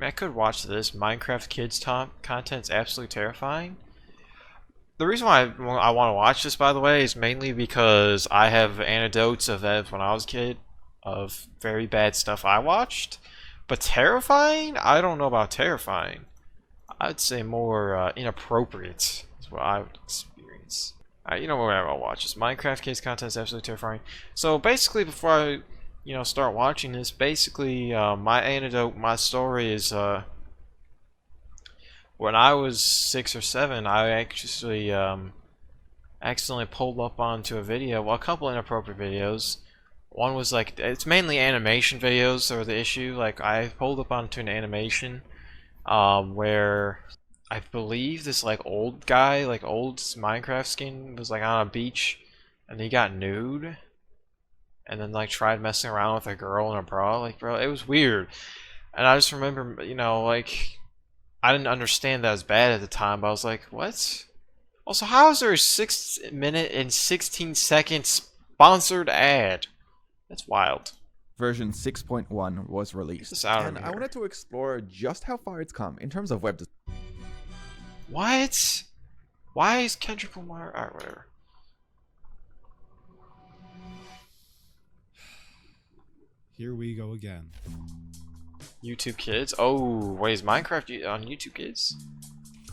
I could watch this. Minecraft Kids content's absolutely terrifying. The reason why I want to watch this, by the way, is mainly because I have anecdotes of that when I was a kid, of very bad stuff I watched. But terrifying? I don't know about terrifying. I'd say more inappropriate is what I would experience. You know what I'll watch this. Minecraft Kids content is absolutely terrifying. So basically, before I, start watching this, basically, my anecdote, my story is, when I was 6 or 7, I actually accidentally pulled up onto a video, well, a couple inappropriate videos. One was like, it's mainly animation videos that were the issue. Like, I pulled up onto an animation where I believe this like old guy, like old Minecraft skin, was like on a beach and he got nude and then like tried messing around with a girl in a bra. Like, bro, it was weird. And I just remember, like, I didn't understand that as bad at the time, but I was like, what? Also, how is there a 6-minute and 16-second sponsored ad? That's wild. Version 6.1 was released, and I wanted to explore just how far it's come in terms of web design. What? Why is Kendrick Lamar? Alright, whatever. Here we go again. YouTube Kids? Oh, wait, is Minecraft on YouTube Kids?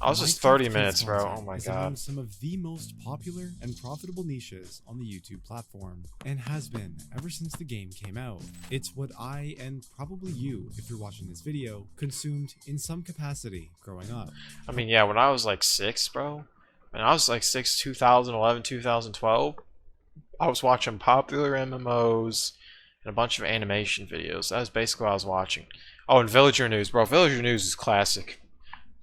I was just 30 minutes, bro. Oh my god. Some of the most popular and profitable niches on the YouTube platform, and has been ever since the game came out. It's what I, and probably you, if you're watching this video, consumed in some capacity growing up. I mean, yeah, when I was like 6, bro, when I was like 6, 2011, 2012, I was watching popular MMOs and a bunch of animation videos. That was basically what I was watching. Oh, and Villager News, bro. Villager News is classic.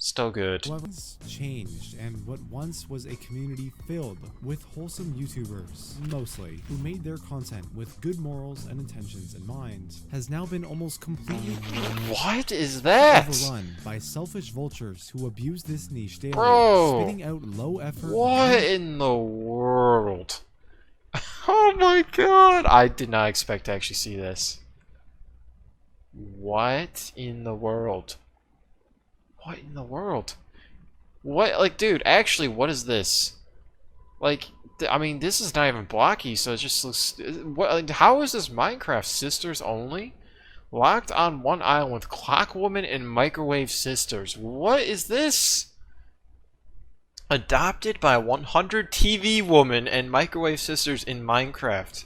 Still good. What's changed, and what once was a community filled with wholesome YouTubers, mostly, who made their content with good morals and intentions in mind, has now been almost completely what is that? Overrun by selfish vultures who abuse this niche daily, bro, spitting out low effort. What in the world? Oh my god! I did not expect to actually see this. What in the world? What in the world? What, like, dude, actually, what is this? Like, I mean, this is not even blocky, so it just looks... What, like, how is this Minecraft Sisters only? Locked on one island with Clockwoman and Microwave Sisters. What is this? Adopted by 100 TV Woman and Microwave Sisters in Minecraft.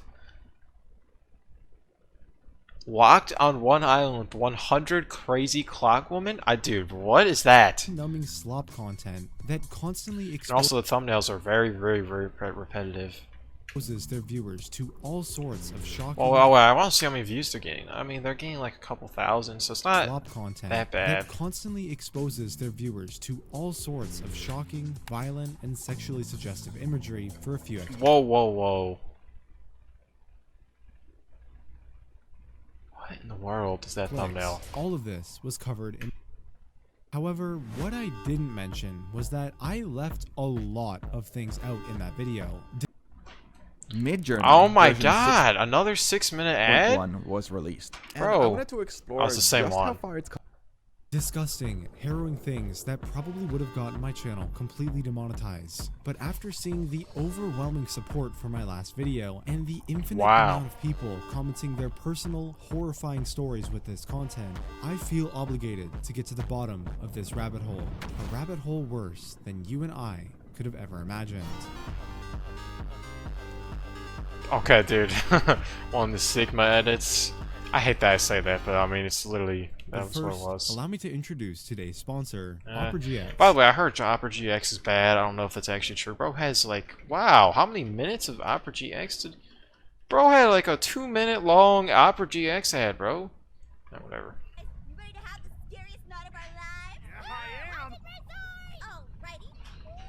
Locked on one island with 100 crazy Clockwoman? Dude, what is that? Numbing slop content that constantly and also the thumbnails are very, very, very repetitive. Exposes their viewers to all sorts of shocking. Well, I want to see how many views they're getting. I mean, they're getting like a couple thousand, so it's not that bad. That constantly exposes their viewers to all sorts of shocking, violent, and sexually suggestive imagery for a few. Whoa, whoa, whoa. What in the world is that thumbnail? All of this was covered in... However, what I didn't mention was that I left a lot of things out in that video. Mid-journey. Oh my god, another 6-minute ad? One was released. Bro, and I wanted to explore the same just one. how far it's come. Disgusting, harrowing things that probably would have gotten my channel completely demonetized. But after seeing the overwhelming support for my last video and the infinite amount of people commenting their personal, horrifying stories with this content, I feel obligated to get to the bottom of this rabbit hole. A rabbit hole worse than you and I could have ever imagined. Okay, dude. One of the Sigma edits. I hate that I say that, but I mean, it's literally, that's what it was. Allow me to introduce today's sponsor, Opera GX. By the way, I heard Opera GX is bad. I don't know if that's actually true. Bro has like, wow, how many minutes of Opera GX did... Bro had like a 2-minute long Opera GX ad, bro. No, whatever. You ready to have the scariest night of our lives? Yeah, I am! Alrighty,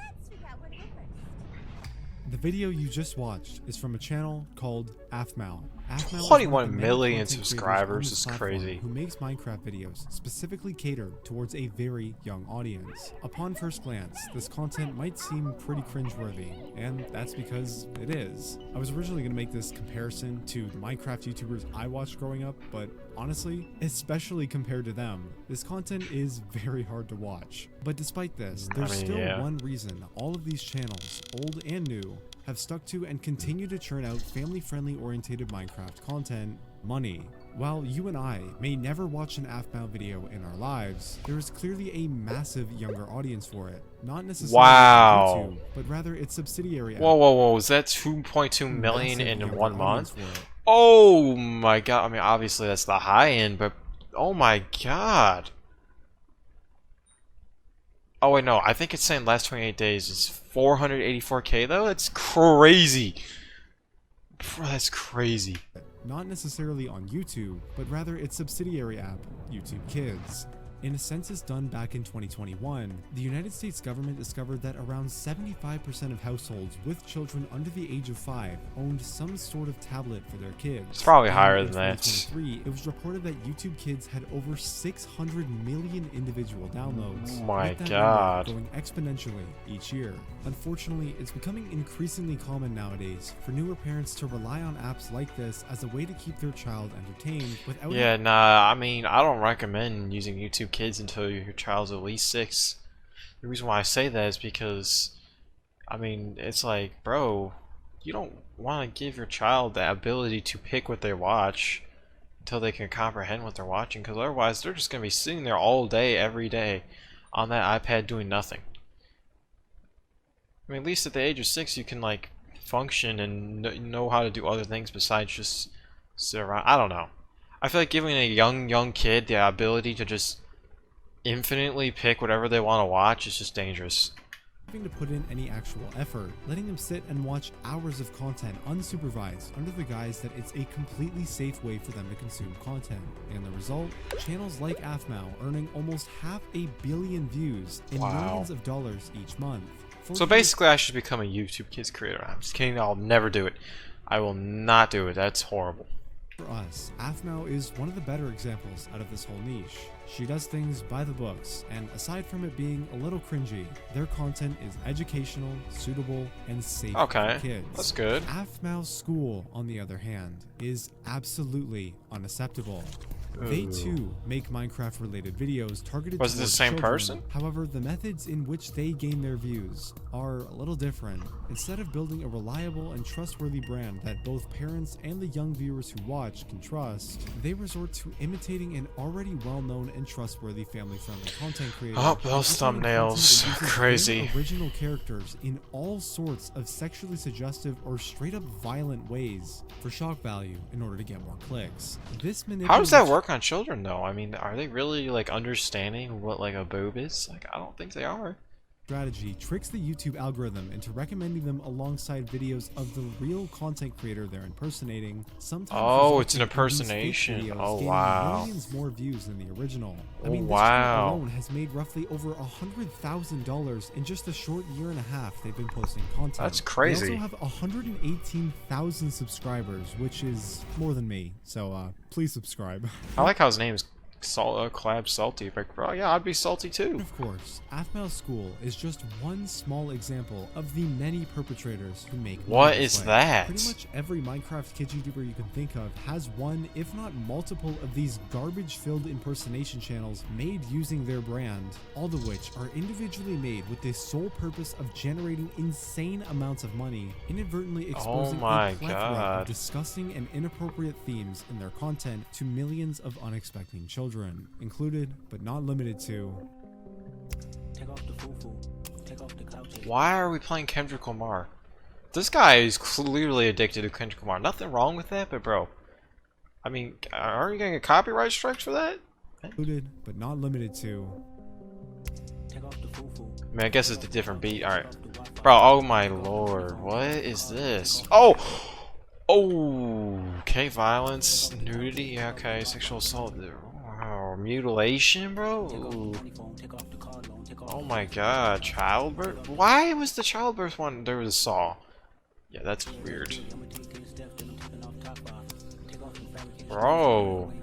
let's figure out where to go first. The video you just watched is from a channel called AFMAL. AFMAO is 21 one of the many million content creators subscribers on this is platform crazy. who makes Minecraft videos specifically catered towards a very young audience. Upon first glance, this content might seem pretty cringeworthy, and that's because it is. I was originally going to make this comparison to the Minecraft YouTubers I watched growing up, but honestly, especially compared to them, this content is very hard to watch. But despite this, there's still one reason all of these channels, old and new, have stuck to and continue to churn out family-friendly orientated Minecraft content: money. While you and I may never watch an AFMAO video in our lives, there is clearly a massive younger audience for it. Not necessarily YouTube, but rather its subsidiary. Whoa, is that 2.2 million in 1 month? Oh my god, I mean obviously that's the high end, but oh my god. Oh wait, no, I think it's saying last 28 days is 484k though? That's crazy. Bro, that's crazy. Not necessarily on YouTube, but rather its subsidiary app, YouTube Kids. In a census done back in 2021, the United States government discovered that around 75% of households with children under the age of 5 owned some sort of tablet for their kids. It's probably higher than that. In 2023, it was reported that YouTube Kids had over 600 million individual downloads. Oh my with that god. number going exponentially each year. Unfortunately, it's becoming increasingly common nowadays for newer parents to rely on apps like this as a way to keep their child entertained without... Yeah, nah, I mean, I don't recommend using YouTube Kids until your child's at least 6. The reason why I say that is because, I mean, it's like, bro, you don't want to give your child the ability to pick what they watch until they can comprehend what they're watching, because otherwise they're just going to be sitting there all day, every day, on that iPad doing nothing. I mean, at least at the age of 6, you can, like, function and know how to do other things besides just sit around. I don't know. I feel like giving a young kid the ability to just infinitely pick whatever they want to watch is just dangerous. Having to put in any actual effort, letting them sit and watch hours of content unsupervised under the guise that it's a completely safe way for them to consume content. And the result? Channels like AFMAO earning almost 500 million views and millions of dollars each month. So basically I should become a YouTube Kids creator. I'm just kidding, I'll never do it. I will not do it, that's horrible. For us, AFMAO is one of the better examples out of this whole niche. She does things by the books, and aside from it being a little cringy, their content is educational, suitable, and safe for kids. That's good. AFMAO School, on the other hand, is absolutely unacceptable. They too make Minecraft related videos targeted towards the same children. person? However, the methods in which they gain their views are a little different. Instead of building a reliable and trustworthy brand that both parents and the young viewers who watch can trust, they resort to imitating an already well-known and trustworthy family-friendly content creator. Oh, those thumbnails, crazy. Original characters in all sorts of sexually suggestive or straight up violent ways for shock value in order to get more clicks. This How does that work on children though? I mean, are they really like understanding what like a boob is? Like, I don't think they are. Strategy tricks the YouTube algorithm into recommending them alongside videos of the real content creator they're impersonating. Sometimes it's an impersonation. Oh wow! Millions more views than the original. I Oh mean, this wow! channel alone has made roughly over $100,000 in just a short year and a half they've been posting content. That's crazy. They also have 118,000 subscribers, which is more than me. So please subscribe. I like how his name's Collab Salty. Like, bro, yeah, I'd be salty too. Of course, AFMAO School is just one small example of the many perpetrators who make What is that? Pretty much every Minecraft kids YouTuber you can think of has one, if not multiple, of these garbage-filled impersonation channels made using their brand, all of which are individually made with the sole purpose of generating insane amounts of money, inadvertently exposing a plethora of disgusting and inappropriate themes in their content to millions of unexpecting children. Included, but not limited to... Why are we playing Kendrick Lamar? This guy is clearly addicted to Kendrick Lamar. Nothing wrong with that, but bro, I mean, aren't you gonna get copyright strikes for that? Included, but not limited to... I mean, I guess it's a different beat. Alright. Bro, oh my lord. What is this? Oh! Oh! Okay, violence, nudity, yeah, okay, sexual assault. Oh, mutilation, bro? Ooh. Oh my god, childbirth? Why was the childbirth one? There was a saw. Yeah, that's weird. Bro.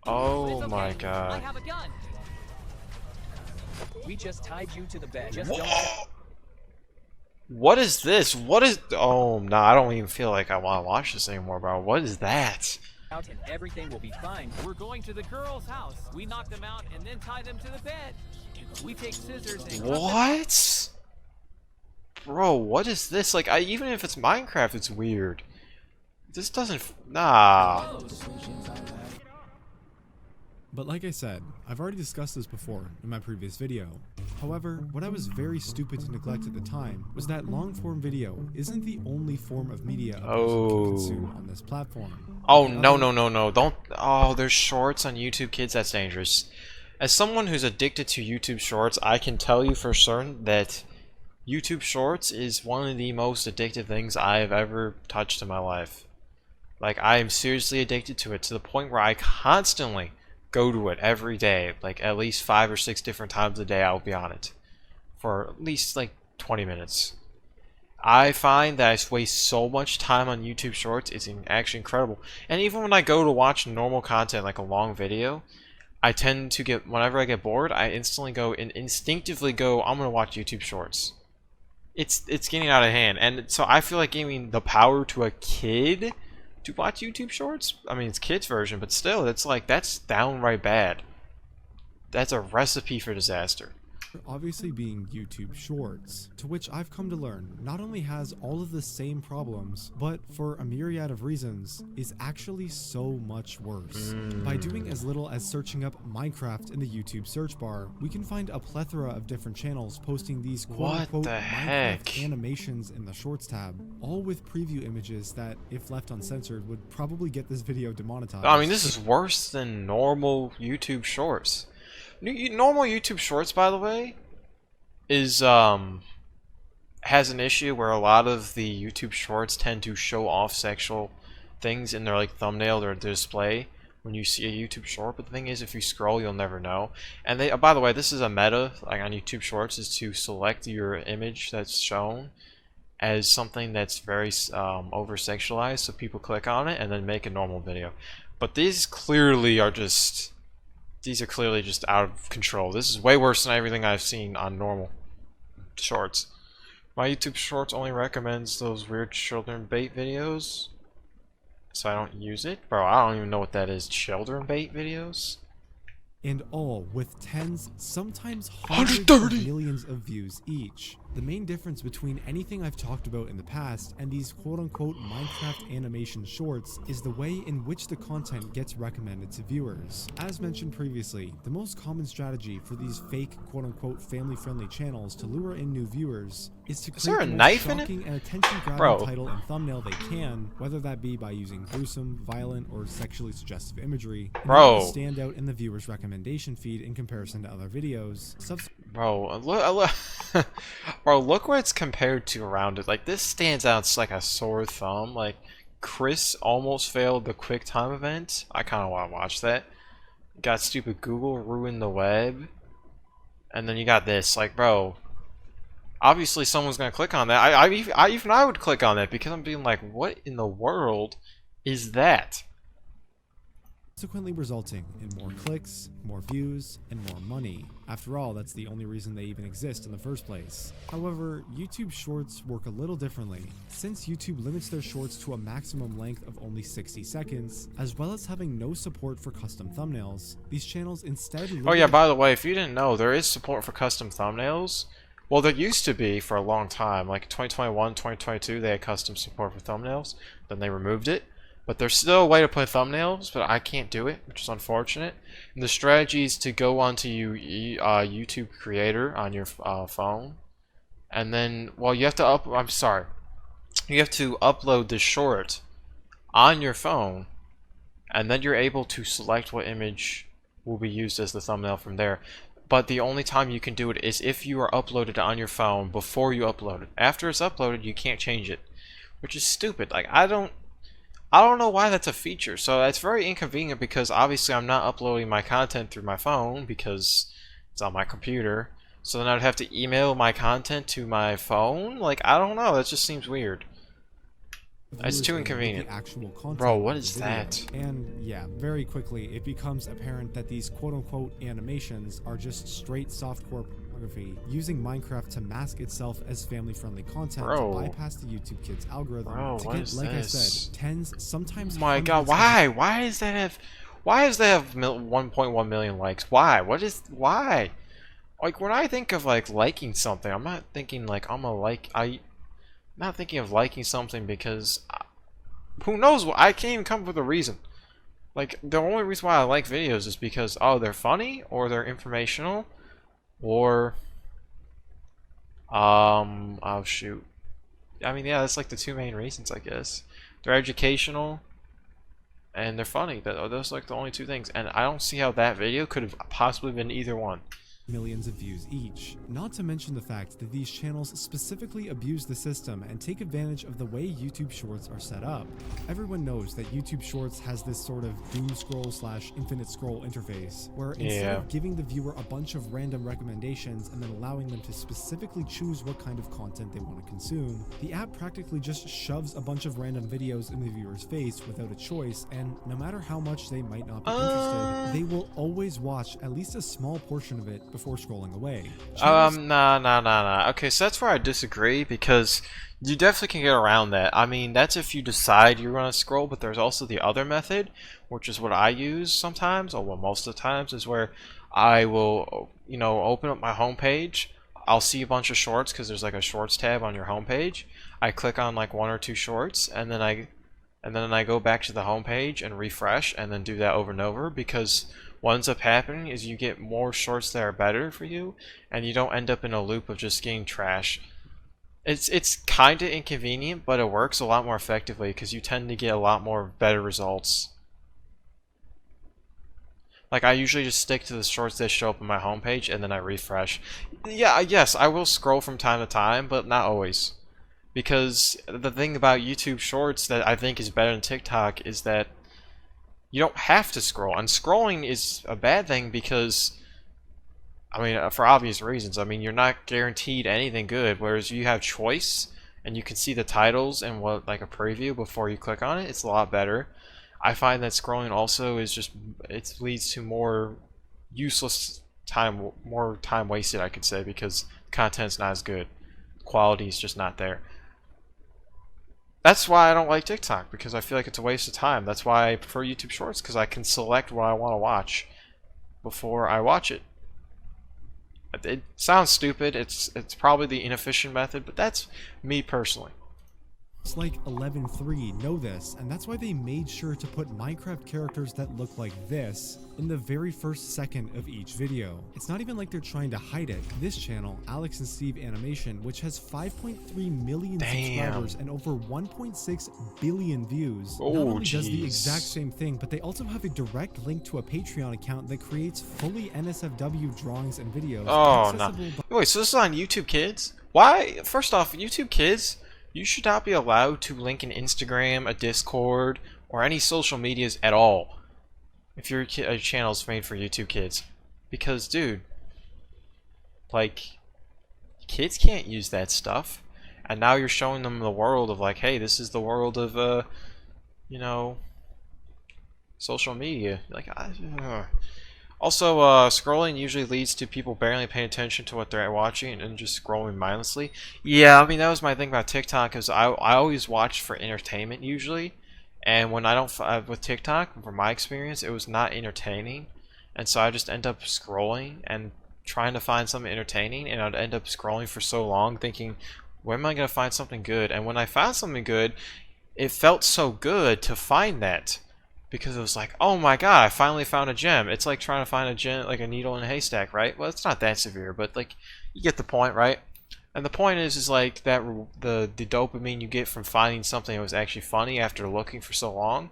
Oh my god. I have a gun. We just tied you to the bed. Just What is this? What is? Oh no, I don't even feel like I want to watch this anymore, bro. What is that? out and everything will be fine. We're going to the girl's house. We knock them out and then tie them to the bed. We take scissors and What? Bro, what is this? Like, even if it's Minecraft, it's weird. This doesn't. Nah. But like I said, I've already discussed this before in my previous video. However, what I was very stupid to neglect at the time was that long-form video isn't the only form of media a person can consume on this platform. Oh, no. Don't. Oh, there's shorts on YouTube Kids. That's dangerous. As someone who's addicted to YouTube Shorts, I can tell you for certain that YouTube Shorts is one of the most addictive things I've ever touched in my life. Like, I am seriously addicted to it to the point where I constantly go to it every day. Like, at least 5 or 6 different times a day I'll be on it. For at least, like, 20 minutes. I find that I waste so much time on YouTube Shorts, it's actually incredible. And even when I go to watch normal content, like a long video, I tend to get, whenever I get bored, I instantly go and instinctively go, I'm gonna watch YouTube Shorts. It's getting out of hand, and so I feel like giving the power to a kid to watch YouTube Shorts. I mean, it's kids' version, but still, it's like, that's downright bad. That's a recipe for disaster. Obviously being YouTube Shorts, to which I've come to learn not only has all of the same problems, but for a myriad of reasons, is actually so much worse. By doing as little as searching up Minecraft in the YouTube search bar, we can find a plethora of different channels posting these quote-unquote Minecraft animations in the Shorts tab, all with preview images that, if left uncensored, would probably get this video demonetized. I mean, this is worse than normal YouTube Shorts. Normal YouTube Shorts, by the way, is has an issue where a lot of the YouTube Shorts tend to show off sexual things in their like thumbnail or display when you see a YouTube Short. But the thing is, if you scroll, you'll never know. And they, by the way, this is a meta like on YouTube Shorts, is to select your image that's shown as something that's very over sexualized, so people click on it and then make a normal video. But these clearly are just. These are clearly just out of control. This is way worse than everything I've seen on normal Shorts. My YouTube Shorts only recommends those weird children bait videos, so I don't use it. Bro, I don't even know what that is. Children bait videos? And all with tens, sometimes hundreds of millions of views each. The main difference between anything I've talked about in the past and these quote-unquote Minecraft animation shorts is the way in which the content gets recommended to viewers. As mentioned previously, the most common strategy for these fake quote-unquote family-friendly channels to lure in new viewers is to create the most shocking and attention-grabbing title and thumbnail they can, whether that be by using gruesome, violent, or sexually suggestive imagery, in order to stand out in the viewer's recommendation feed in comparison to other videos. Bro, look what it's compared to around it. Like, this stands out like a sore thumb. Like, Chris almost failed the QuickTime event. I kind of want to watch that. You got stupid Google ruined the web. And then you got this. Like, bro, obviously someone's going to click on that. Even I would click on that because I'm being like, what in the world is that? Subsequently resulting in more clicks, more views, and more money. After all, that's the only reason they even exist in the first place. However, YouTube Shorts work a little differently. Since YouTube limits their shorts to a maximum length of only 60 seconds, as well as having no support for custom thumbnails, these channels instead... Oh yeah, by the way, if you didn't know, there is support for custom thumbnails. Well, there used to be for a long time. Like 2021, 2022, they had custom support for thumbnails. Then they removed it. But there's still a way to put thumbnails, but I can't do it, which is unfortunate. And the strategy is to go onto YouTube Creator on your phone, and then, well, you have to you have to upload the short on your phone, and then you're able to select what image will be used as the thumbnail from there. But the only time you can do it is if you are uploaded on your phone before you upload it. After it's uploaded, you can't change it, which is stupid. Like, I don't know why that's a feature. So it's very inconvenient because obviously I'm not uploading my content through my phone because it's on my computer. So then I'd have to email my content to my phone. Like, I don't know. That just seems weird. It's too viewers in inconvenient. the actual content Bro, what of is the video. that? And yeah, very quickly it becomes apparent that these quote-unquote animations are just straight softcore pornography using Minecraft to mask itself as family-friendly content Bro. to bypass the YouTube Kids algorithm Bro, to what get, is like this? I said, tens, sometimes Oh my god, hundreds of why? Why does that have 1.1 million likes? Why? Why? Like, when I think of like liking something, I'm not thinking like I'm not thinking of liking something because who knows what, I can't even come up with a reason. Like, the only reason why I like videos is because, oh, they're funny, or they're informational, or oh shoot. I mean, yeah, that's like the two main reasons, I guess. They're educational and they're funny. Those are like the only two things, and I don't see how that video could have possibly been either one. millions of views each. Not to mention the fact that these channels specifically abuse the system and take advantage of the way YouTube Shorts are set up. Everyone knows that YouTube Shorts has this sort of doom scroll / infinite scroll interface, where instead of giving the viewer a bunch of random recommendations and then allowing them to specifically choose what kind of content they want to consume, the app practically just shoves a bunch of random videos in the viewer's face without a choice, and no matter how much they might not be interested, they will always watch at least a small portion of it before scrolling away. Nah. Okay, so that's where I disagree, because you definitely can get around that. I mean, that's if you decide you're going to scroll, but there's also the other method, which is what I use sometimes, or well, most of the times, is where I will, you know, open up my homepage. I'll see a bunch of shorts, because there's like a shorts tab on your homepage. I click on like 1 or 2 shorts, and then I go back to the homepage and refresh, and then do that over and over, because what ends up happening is you get more shorts that are better for you, and you don't end up in a loop of just getting trash. It's kind of inconvenient, but it works a lot more effectively because you tend to get a lot more better results. Like, I usually just stick to the shorts that show up on my homepage, and then I refresh. Yeah, yes, I will scroll from time to time, but not always. Because the thing about YouTube Shorts that I think is better than TikTok is that you don't have to scroll, and scrolling is a bad thing because, I mean, for obvious reasons. I mean, you're not guaranteed anything good, whereas you have choice, and you can see the titles and what, like a preview before you click on it. It's a lot better. I find that scrolling also is just, it leads to more useless time, more time wasted, I could say, because the content's not as good. Quality is just not there. That's why I don't like TikTok, because I feel like it's a waste of time. That's why I prefer YouTube Shorts, because I can select what I want to watch before I watch it. It sounds stupid. It's probably the inefficient method, but that's me personally. It's like 11.3 know this, and that's why they made sure to put Minecraft characters that look like this in the very first second of each video. It's not even like they're trying to hide it. This channel, Alex and Steve Animation, which has 5.3 million subscribers and over 1.6 billion views, not only does the exact same thing, but they also have a direct link to a Patreon account that creates fully NSFW drawings and videos. Oh, no. Wait, so this is on YouTube Kids? Why? First off, YouTube Kids, you should not be allowed to link an Instagram, a Discord, or any social medias at all if your channel is made for YouTube Kids. Because, dude, like, kids can't use that stuff. And now you're showing them the world of, like, hey, this is the world of, you know, social media. Like, Also, scrolling usually leads to people barely paying attention to what they're watching and just scrolling mindlessly. Yeah, I mean, that was my thing about TikTok, is I always watch for entertainment usually, and when I don't, with TikTok, from my experience, it was not entertaining, and so I just end up scrolling and trying to find something entertaining, and I'd end up scrolling for so long thinking, where am I going to find something good? And when I found something good, it felt so good to find that. Because it was like, oh my god, I finally found a gem. It's like trying to find a gem, like a needle in a haystack, right? Well, it's not that severe, but like, you get the point, right? And the point is like that the dopamine you get from finding something that was actually funny after looking for so long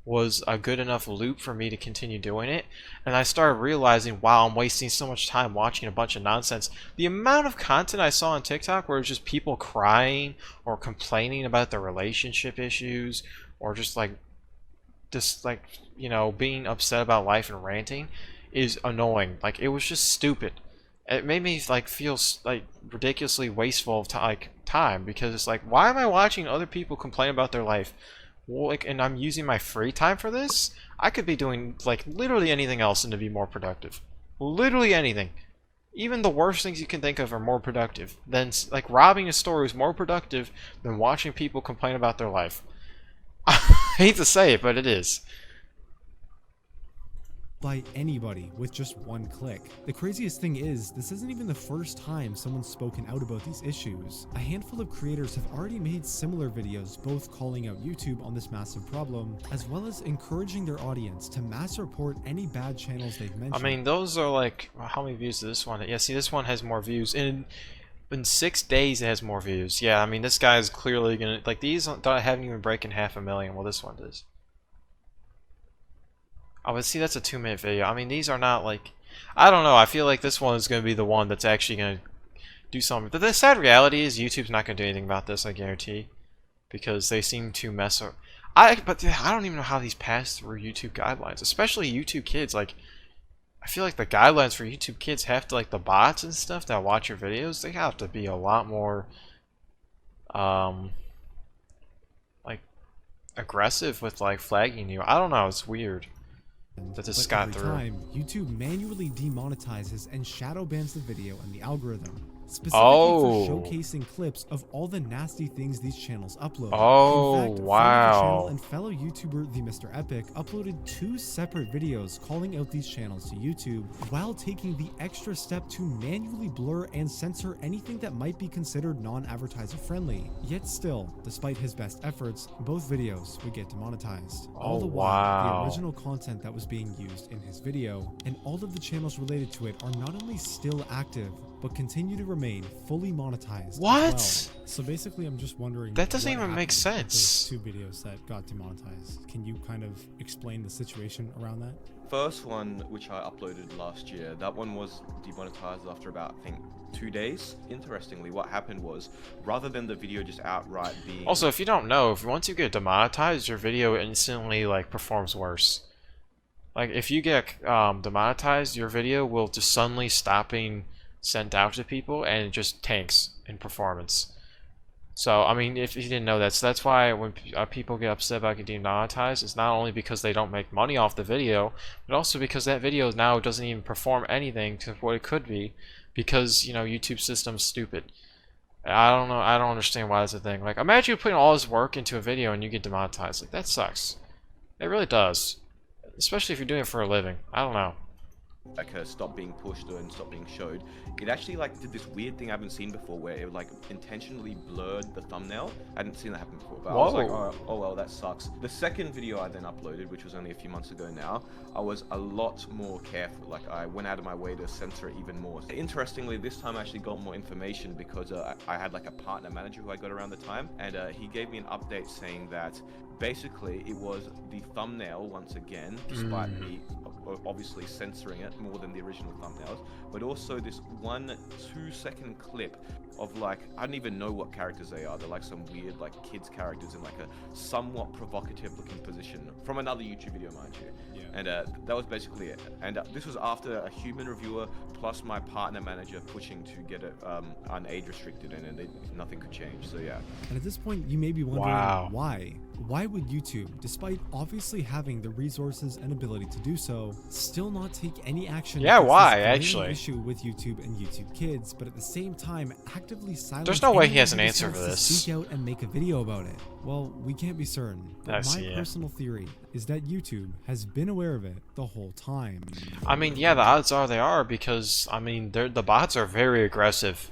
was a good enough loop for me to continue doing it. And I started realizing, wow, I'm wasting so much time watching a bunch of nonsense. The amount of content I saw on TikTok where it was just people crying or complaining about their relationship issues, or just like, you know, being upset about life and ranting, is annoying. Like, it was just stupid. it made me like feel like ridiculously wasteful of time, because it's like, why am I watching other people complain about their life? Well, like, and I'm using my free time for this? I could be doing like literally anything else and to be more productive. Literally anything. Even the worst things you can think of are more productive. Then like robbing a store is more productive than watching people complain about their life. I hate to say it, but it is. By anybody with just one click. The craziest thing is, this isn't even the first time someone's spoken out about these issues. A handful of creators have already made similar videos, both calling out YouTube on this massive problem, as well as encouraging their audience to mass report any bad channels they've mentioned. I mean, those are like, how many views does this one? Yeah, see, this one has more views. In 6 days, it has more views. Yeah, I mean, this guy is clearly gonna, like, these haven't even breaking 500,000. Well, this one does. Oh, but see, that's a 2-minute video. I mean, these are not like, I don't know. I feel like this one is going to be the one that's actually going to do something. But the sad reality is YouTube's not going to do anything about this, I guarantee, because they seem to mess up. But I don't even know how these pass through YouTube guidelines, especially YouTube Kids. Like, I feel like the guidelines for YouTube Kids have to, like, the bots and stuff that watch your videos, they have to be a lot more, like, aggressive with, like, flagging you. I don't know. It's weird that this got through. Every time, YouTube manually demonetizes and shadow bans the video and the algorithm, specifically for showcasing clips of all the nasty things these channels upload. Oh, in fact, wow. friend of the channel and fellow YouTuber the Mr. Epic uploaded 2 separate videos calling out these channels to YouTube, while taking the extra step to manually blur and censor anything that might be considered non-advertiser friendly. Yet still, despite his best efforts, both videos would get demonetized. All the while, the original content that was being used in his video and all of the channels related to it are not only still active, but continue to remain fully monetized. What? As well. So basically, I'm just wondering. That doesn't even make sense. Those 2 videos that got demonetized. Can you kind of explain the situation around that? First one, which I uploaded last year, that one was demonetized after about, I think, 2 days. Interestingly, what happened was, rather than the video just outright being... Also, if you don't know, once you get demonetized, your video instantly, like, performs worse. Like, if you get demonetized, your video will just suddenly stop being sent out to people, and it just tanks in performance. So, I mean, if you didn't know that, so that's why when people get upset about getting demonetized, it's not only because they don't make money off the video, but also because that video now doesn't even perform anything to what it could be, because, you know, YouTube system's stupid. I don't know, I don't understand why that's a thing. Like, imagine you putting all this work into a video and you get demonetized. Like, that sucks. It really does. Especially if you're doing it for a living. I don't know. Like stop being pushed and stop being showed. It actually like did this weird thing I haven't seen before, where it like intentionally blurred the thumbnail. I hadn't seen that happen before, but I was like, oh well, that sucks. The second video I then uploaded, which was only a few months ago now, I was a lot more careful. Like, I went out of my way to censor it even more. Interestingly, this time I actually got more information because I had like a partner manager who I got around the time, and he gave me an update saying that basically it was the thumbnail once again, despite me obviously censoring it more than the original thumbnails, but also this 1-2 second clip of like, I don't even know what characters they are. They're like some weird like kids characters in like a somewhat provocative looking position from another YouTube video, mind you. Yeah. And that was basically it. And this was after a human reviewer plus my partner manager pushing to get it unage restricted, and nothing could change. So yeah. And at this point, you may be wondering why. Why would YouTube, despite obviously having the resources and ability to do so, still not take any action? Yeah, why actually? Issue with YouTube and YouTube Kids, but at the same time actively silence. There's no way he has an answer for this. Speak out and make a video about it. Well, we can't be certain. But my personal theory is that YouTube has been aware of it the whole time. I mean, yeah, the odds are they are, because I mean, the bots are very aggressive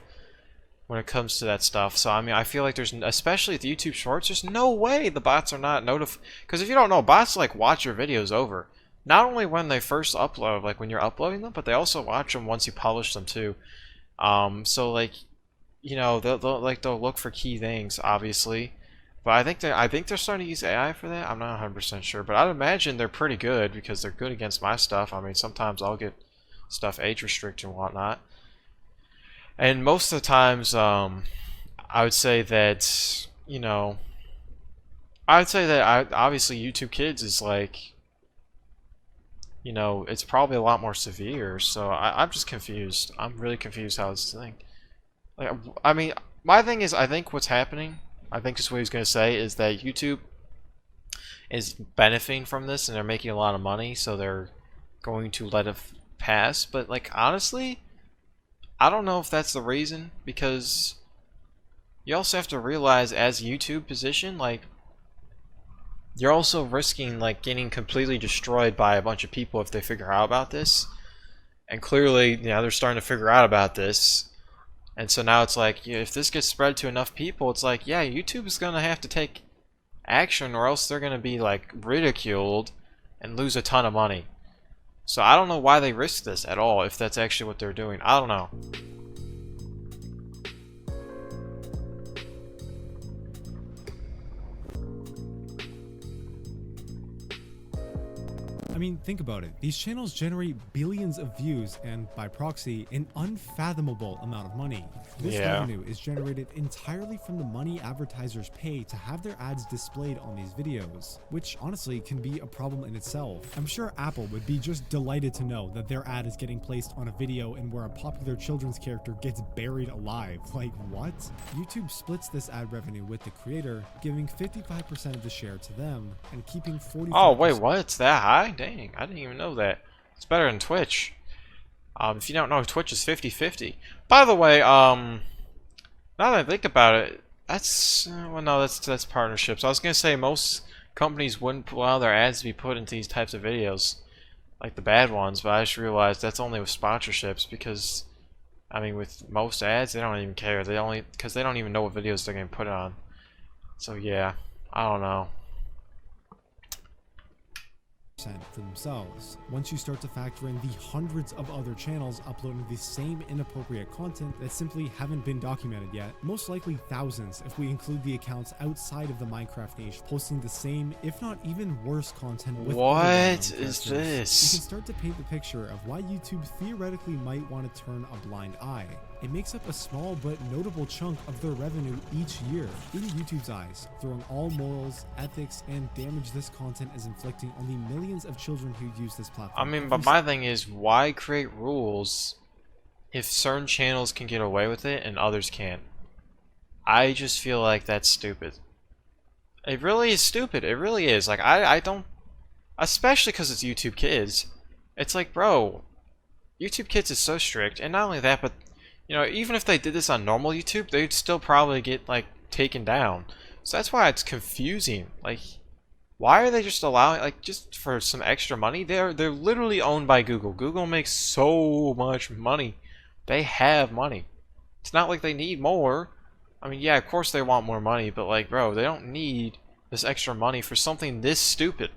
when it comes to that stuff. So I mean, I feel like there's, especially with YouTube Shorts, there's no way the bots are not notified. Because if you don't know, bots like watch your videos over, not only when they first upload, like when you're uploading them, but they also watch them once you publish them too. So like, you know, they'll look for key things, obviously. But I think they're starting to use AI for that. I'm not 100% sure, but I'd imagine they're pretty good, because they're good against my stuff. I mean, sometimes I'll get stuff age restricted and whatnot. And most of the times, I would say that, you know, obviously YouTube Kids is like, you know, it's probably a lot more severe. So I'm just confused. I'm really confused how this thing. Like, I mean, my thing is, I think what's happening, I think just what he's gonna say is that YouTube is benefiting from this and they're making a lot of money, so they're going to let it pass. But like, honestly, I don't know if that's the reason, because you also have to realize, as YouTube position, like, you're also risking like getting completely destroyed by a bunch of people if they figure out about this. And clearly, you know, they're starting to figure out about this. And so now it's like, you know, if this gets spread to enough people, it's like, yeah, YouTube is gonna have to take action, or else they're gonna be like ridiculed and lose a ton of money. So I don't know why they risk this at all, if that's actually what they're doing. I don't know. I mean, think about it. These channels generate billions of views and, by proxy, an unfathomable amount of money. This revenue is generated entirely from the money advertisers pay to have their ads displayed on these videos, which honestly can be a problem in itself. I'm sure Apple would be just delighted to know that their ad is getting placed on a video and where a popular children's character gets buried alive. Like, what? YouTube splits this ad revenue with the creator, giving 55% of the share to them and keeping 40%. Oh, wait, what? It's that high? Dang, I didn't even know that. It's better than Twitch. If you don't know, Twitch is 50-50. By the way, now that I think about it, that's well, no, that's partnerships. I was gonna say most companies wouldn't allow their ads to be put into these types of videos, like the bad ones. But I just realized that's only with sponsorships, because I mean, with most ads, they don't even care. They don't even know what videos they're gonna put on. So yeah, I don't know. For themselves. Once you start to factor in the hundreds of other channels uploading the same inappropriate content that simply haven't been documented yet, most likely thousands if we include the accounts outside of the Minecraft niche posting the same, if not even worse content with what is this? You can start to paint the picture of why YouTube theoretically might want to turn a blind eye. It makes up a small but notable chunk of their revenue each year. In YouTube's eyes, throwing all morals, ethics, and damage this content is inflicting on the millions of children who use this platform. I mean, but my thing is, why create rules if certain channels can get away with it and others can't? I just feel like that's stupid. It really is stupid. It really is. Like, I don't... Especially because it's YouTube Kids. It's like, bro, YouTube Kids is so strict. And not only that, but, you know, even if they did this on normal YouTube, they'd still probably get, like, taken down. So that's why it's confusing. Like, why are they just allowing, like, just for some extra money? They're literally owned by Google. Google makes so much money. They have money. It's not like they need more. I mean, yeah, of course they want more money, but like, bro, they don't need this extra money for something this stupid.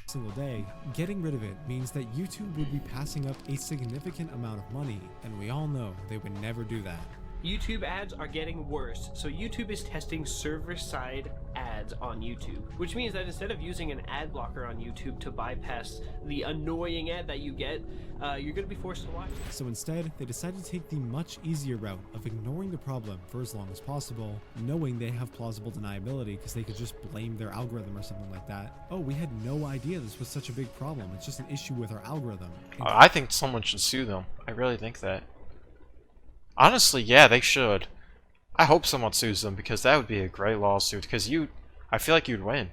Single day, getting rid of it means that YouTube would be passing up a significant amount of money, and we all know they would never do that. YouTube ads are getting worse, so YouTube is testing server-side ads on YouTube, which means that instead of using an ad blocker on YouTube to bypass the annoying ad that you get, you're going to be forced to watch it. So instead, they decided to take the much easier route of ignoring the problem for as long as possible, knowing they have plausible deniability because they could just blame their algorithm or something like that. Oh, we had no idea this was such a big problem. It's just an issue with our algorithm. I think someone should sue them. I really think that. Honestly, yeah, they should. I hope someone sues them, because that would be a great lawsuit. Because I feel like you'd win.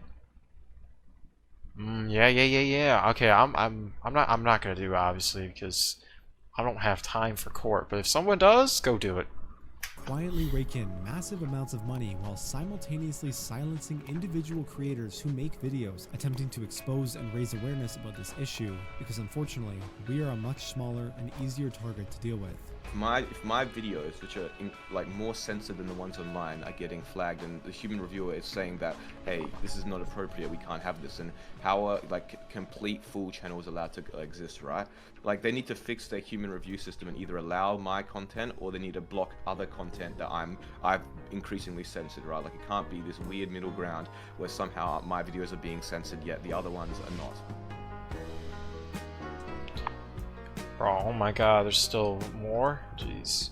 Yeah. Okay, I'm not gonna do it, obviously, because I don't have time for court. But if someone does, go do it. Quietly rake in massive amounts of money while simultaneously silencing individual creators who make videos attempting to expose and raise awareness about this issue, because unfortunately, we are a much smaller and easier target to deal with. If my videos, which are like more censored than the ones online, are getting flagged, and the human reviewer is saying that, hey, this is not appropriate, we can't have this, and how are like complete full channels allowed to exist, right? Like, they need to fix their human review system and either allow my content, or they need to block other content that I've increasingly censored, right? Like, it can't be this weird middle ground where somehow my videos are being censored yet the other ones are not. Bro, oh my god, there's still more? Jeez.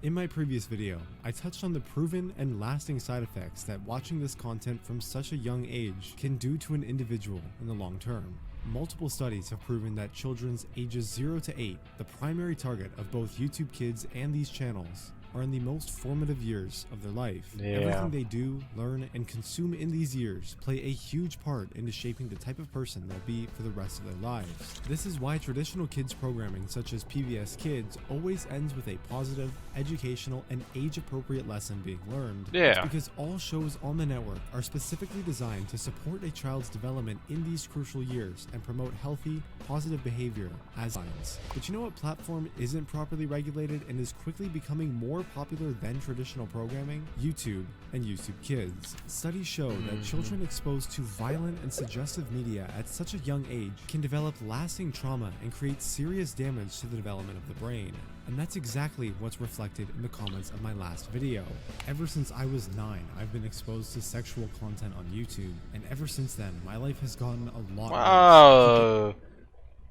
In my previous video, I touched on the proven and lasting side effects that watching this content from such a young age can do to an individual in the long term. Multiple studies have proven that children's ages 0 to 8, the primary target of both YouTube Kids and these channels, are in the most formative years of their life. Yeah. Everything they do, learn, and consume in these years play a huge part into shaping the type of person they'll be for the rest of their lives. This is why traditional kids programming such as PBS Kids always ends with a positive, educational, and age-appropriate lesson being learned. Yeah. It's because all shows on the network are specifically designed to support a child's development in these crucial years and promote healthy, positive behavior as signs. But you know what platform isn't properly regulated and is quickly becoming more popular than traditional programming? YouTube and YouTube Kids. Studies show that children exposed to violent and suggestive media at such a young age can develop lasting trauma and create serious damage to the development of the brain. And that's exactly what's reflected in the comments of my last video. Ever since I was 9, I've been exposed to sexual content on YouTube, and ever since then, my life has gotten a lot worse.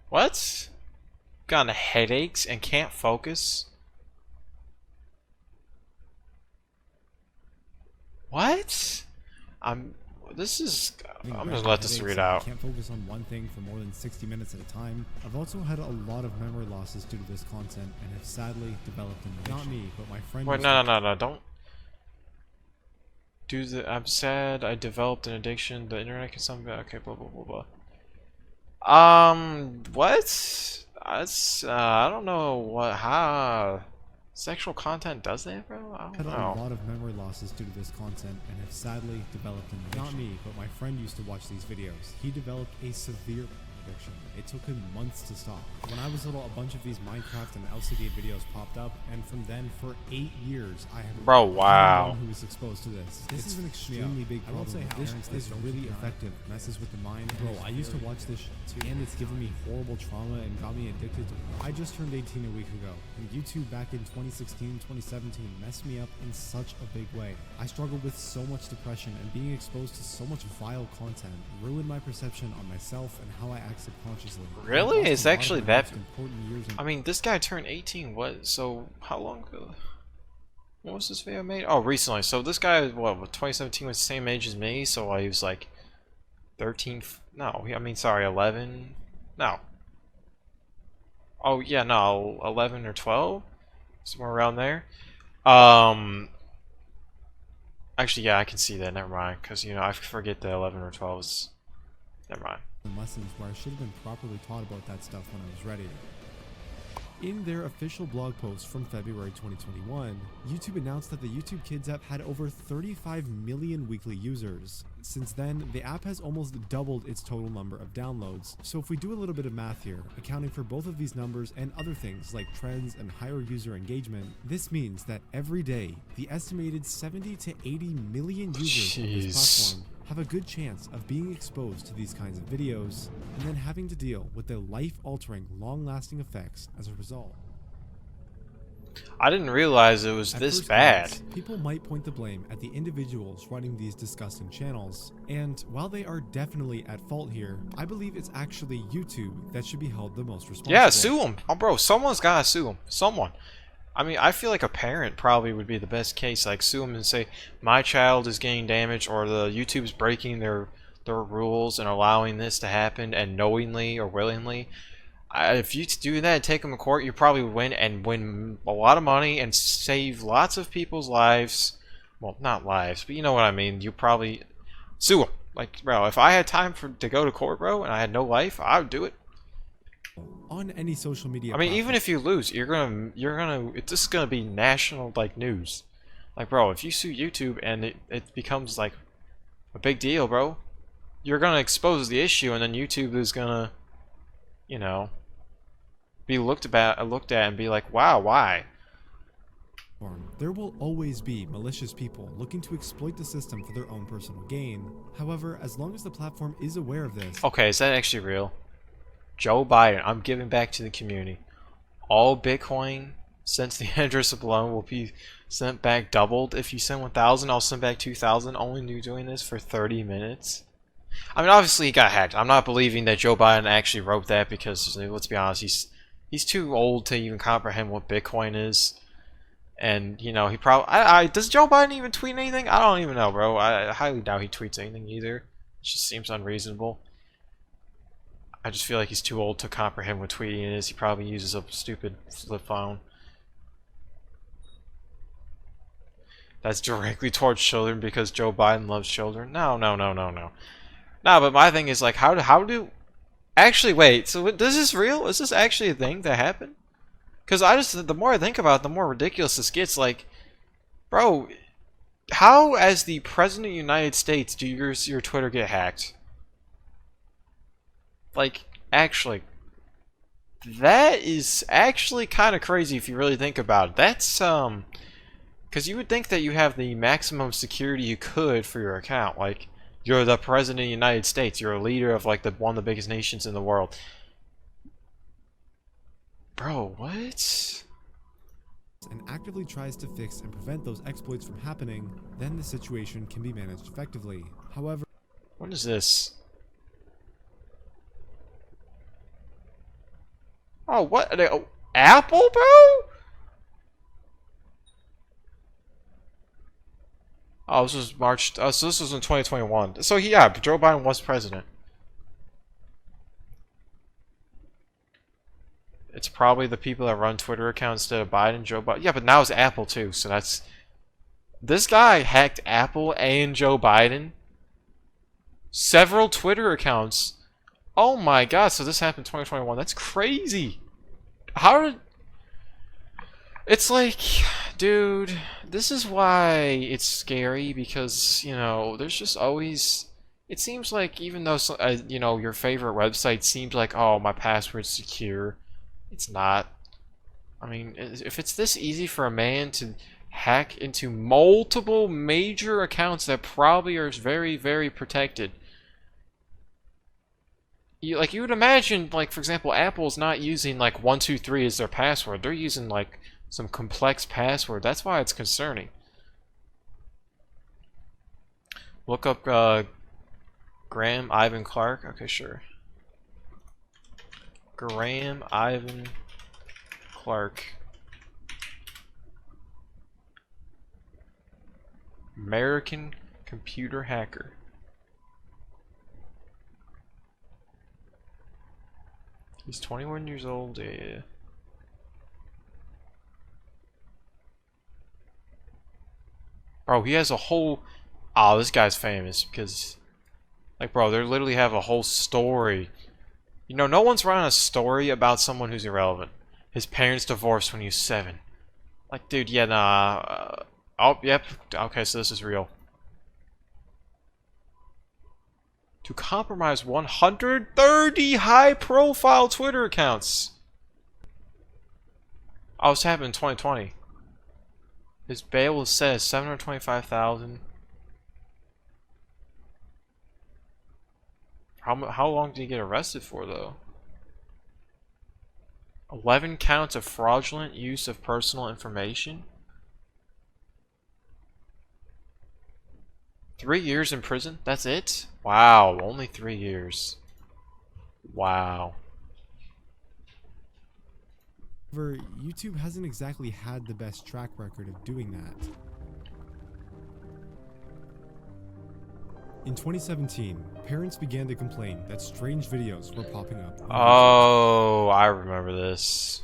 What? Gotten headaches and can't focus? What? I'm gonna let this read out. Can't focus on one thing for more than 60 minutes at a time. I've also had a lot of memory losses due to this content and have sadly developed an addiction. Not me, but my friend. Wait, no, don't do the. I'm sad. I developed an addiction. The internet can something. Okay, blah blah blah blah. What? That's I don't know what how. Sexual content does that, bro? I don't know. A lot of memory losses due to this content and have sadly developed an addiction. Not me, but my friend used to watch these videos. He developed a severe addiction. It took him months to stop. When I was little, a bunch of these Minecraft and LCD videos popped up, and from then, for 8 years, I have who was exposed to this. This is an extremely big problem. I won't say this is really effective. Messes with the mind. Bro, I used to watch this shit too, and it's given me horrible trauma and got me addicted to it. I just turned 18 a week ago, and YouTube back in 2016, 2017 messed me up in such a big way. I struggled with so much depression, and being exposed to so much vile content ruined my perception on myself and how I act subconsciously. Really? It's actually that. I mean, this guy turned 18. What? So how long ago? When was this video made? Oh, recently. So this guy, what? 2017 was the same age as me. So he was like 13. No, I mean, sorry, 11. No. Oh yeah, no, 11 or 12, somewhere around there. Actually, yeah, I can see that. Never mind, because you know I forget that 11 or 12 is. Never mind. Lessons where I should have been properly taught about that stuff when I was ready. In their official blog post from February 2021, YouTube announced that the YouTube Kids app had over 35 million weekly users. Since then, the app has almost doubled its total number of downloads. So if we do a little bit of math here, accounting for both of these numbers and other things like trends and higher user engagement, this means that every day, the estimated 70 to 80 million users of this platform have a good chance of being exposed to these kinds of videos and then having to deal with the life-altering, long-lasting effects as a result. I didn't realize it was this bad. People might point the blame at the individuals running these disgusting channels, and while they are definitely at fault here, I believe it's actually YouTube that should be held the most responsible. Yeah, sue them. Oh, bro, someone's gotta sue them. Someone. I mean, I feel like a parent probably would be the best case. Like, sue them and say, my child is getting damaged, or the YouTube's breaking their rules and allowing this to happen, and knowingly or willingly. If you do that and take them to court, you probably win and win a lot of money and save lots of people's lives. Well, not lives, but you know what I mean. You probably sue them. Like, bro, if I had time to go to court, bro, and I had no life, I would do it. On any social media I mean, even if you lose, this is gonna be national, like, news. Like, bro, if you sue YouTube and it becomes like a big deal, bro, you're gonna expose the issue, and then YouTube is gonna, you know, be looked at and be like, wow, why? There will always be malicious people looking to exploit the system for their own personal gain. However, as long as the platform is aware of this... Okay, is that actually real? Joe Biden, I'm giving back to the community. All Bitcoin since the address alone will be sent back doubled. If you send 1,000, I'll send back 2,000. Only doing this for 30 minutes. I mean, obviously he got hacked. I'm not believing that Joe Biden actually wrote that because, let's be honest, he's too old to even comprehend what Bitcoin is. And, you know, he probably... does Joe Biden even tweet anything? I don't even know, bro. I highly doubt he tweets anything either. It just seems unreasonable. I just feel like he's too old to comprehend what tweeting is. He probably uses a stupid flip phone. That's directly towards children because Joe Biden loves children. No. No, but my thing is, like, how do... Actually, wait, so is this real? Is this actually a thing that happened? Because the more I think about it, the more ridiculous this gets. Like, bro, how, as the President of the United States, do your Twitter get hacked? Like, actually, that is actually kind of crazy if you really think about it. That's, because you would think that you have the maximum security you could for your account. Like, you're the President of the United States. You're a leader of, like, one of the biggest nations in the world. Bro, what? And actively tries to fix and prevent those exploits from happening, then the situation can be managed effectively. However, what is this? Oh, what? Oh, Apple, bro? Oh, this was March. So this was in 2021. So yeah, Joe Biden was president. It's probably the people that run Twitter accounts instead of Biden, Joe Biden. Yeah, but now it's Apple too, so that's... This guy hacked Apple and Joe Biden. Several Twitter accounts. Oh my god, so this happened in 2021. That's crazy. How did... It's like, dude, this is why it's scary, because, you know, there's just always... It seems like even though, you know, your favorite website seems like, oh, my password's secure, it's not. I mean, if it's this easy for a man to hack into multiple major accounts that probably are very, very protected, you would imagine, like, for example, Apple's not using, like, 123 as their password. They're using, like, some complex password. That's why it's concerning. Look up, Graham Ivan Clark. Okay, sure. Graham Ivan Clark. American computer hacker. He's 21 years old, yeah. Bro, he has a whole... Oh, this guy's famous because... Like, bro, they literally have a whole story. You know, no one's running a story about someone who's irrelevant. His parents divorced when he was 7. Like, dude, yeah, nah. Oh, yep. Okay, so this is real. To compromise 130 high-profile Twitter accounts. Oh, this happened in 2020. His bail was set at $725,000. How long did he get arrested for, though? 11 counts of fraudulent use of personal information? 3 years in prison? That's it? Wow, only 3 years. Wow. However, YouTube hasn't exactly had the best track record of doing that. In 2017, parents began to complain that strange videos were popping up. Oh, I remember this.